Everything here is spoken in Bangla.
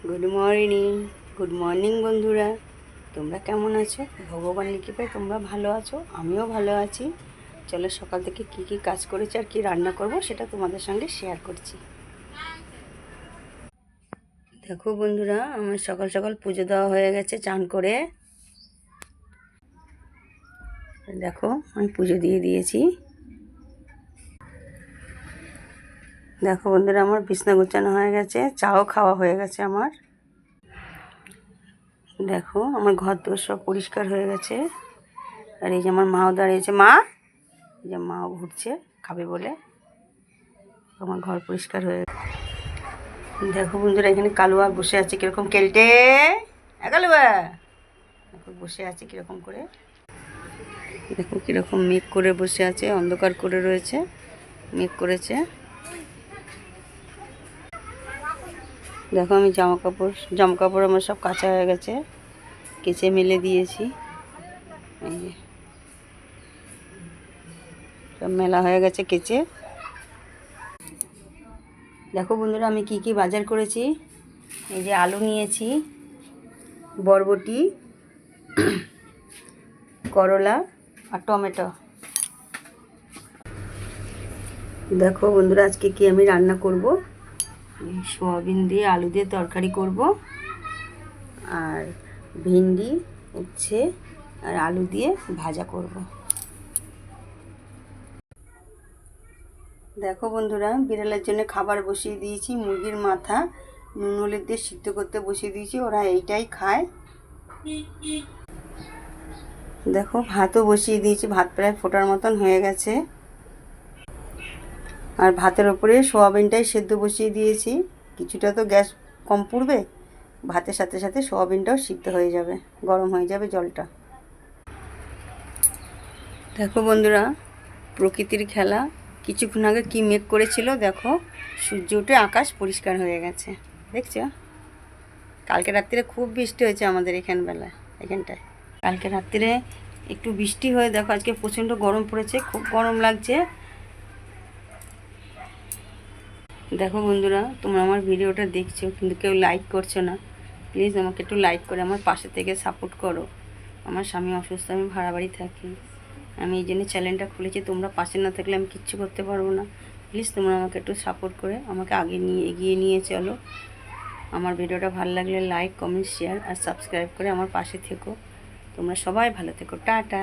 গুড মর্নিং বন্ধুরা, তোমরা কেমন আছো? ভগবানের কৃপায় তোমরা ভালো আছো, আমিও ভালো আছি। চলো সকাল থেকে কি কি কাজ করেছি আর কি রান্না করব সেটা তোমাদের সঙ্গে শেয়ার করছি। দেখো বন্ধুরা, আমার সকাল সকাল পুজো দেওয়া হয়ে গেছে চান করে। দেখো আমি পুজো দিয়ে দিয়েছি। দেখো বন্ধুরা, আমার বিছনা গোছানো হয়ে গেছে, চাও খাওয়া হয়ে গেছে আমার। দেখো আমার ঘর দোর সব পরিষ্কার হয়ে গেছে। আর এই যে আমার মাও দাঁড়িয়েছে, মা এই যে মাও ঘুরছে খাবে বলে। আমার ঘর পরিষ্কার হয়ে গেছে। দেখো বন্ধুরা, এখানে কালুয়া বসে আছে কীরকম কেলটে। কালুয়া দেখো বসে আছে কীরকম করে, দেখো কীরকম মেঘ করে বসে আছে, অন্ধকার করে রয়েছে, মেঘ করেছে। দেখো আমি জামা কাপড় আমার সব কাঁচা হয়ে গেছে, কেচে মেলে দিয়েছি। এই যে সব মেলা হয়ে গেছে কেচে। দেখো বন্ধুরা, আমি কি কি বাজার করেছি। এই যে আলু নিয়েছি, বরবটি, করলা আর টমেটো। দেখো বন্ধুরা, আজকে কি আমি রান্না করব। সয়াবিন দিয়ে আলু দিয়ে তরকারি করব, আর ভিন্ডি, উচ্ছে আর আলু দিয়ে ভাজা করব। দেখো বন্ধুরা, বিড়ালের জন্য খাবার বসিয়ে দিয়েছি। মুরগির মাথা নুন হলুদ দিয়ে সিদ্ধ করতে বসিয়ে দিয়েছি, ওরা এইটাই খায়। দেখো ভাতও বসিয়ে দিয়েছি, ভাত প্রায় ফোটার মতন হয়ে গেছে। আর ভাতের ওপরে সোয়াবিনটাই সেদ্ধ বসিয়ে দিয়েছি। কিছুটা তো গ্যাস কম পড়বে, ভাতের সাথে সাথে সোয়াবিনটাও সিদ্ধ হয়ে যাবে, গরম হয়ে যাবে জলটা। দেখো বন্ধুরা, প্রকৃতির খেলা। কিছুক্ষণ আগে কি মেঘ করেছিল, দেখো সূর্য উঠে আকাশ পরিষ্কার হয়ে গেছে, দেখছো? কালকে রাত্রিরে খুব বৃষ্টি হয়েছে আমাদের এখানটায়। কালকে রাত্রিরে একটু বৃষ্টি হয়ে দেখো আজকে প্রচণ্ড গরম পড়েছে, খুব গরম লাগছে। দেখো বন্ধুরা, তোমরা আমার ভিডিওটা দেখছো কিন্তু কেউ লাইক করছো না। প্লিজ আমাকে একটু লাইক করে আমার পাশে থেকে সাপোর্ট করো। আমার স্বামী অসুস্থ, আমি ভাড়া বাড়ি থাকি, আমি এই জন্য চ্যানেলটা খুলেছি। তোমরা পাশে না থাকলে আমি কিচ্ছু করতে পারবো না। প্লিজ তোমরা আমাকে একটু সাপোর্ট করে আমাকে এগিয়ে নিয়ে চলো। আমার ভিডিওটা ভালো লাগলে লাইক, কমেন্ট, শেয়ার আর সাবস্ক্রাইব করে আমার পাশে থেকো। তোমরা সবাই ভালো থেকো। টাটা।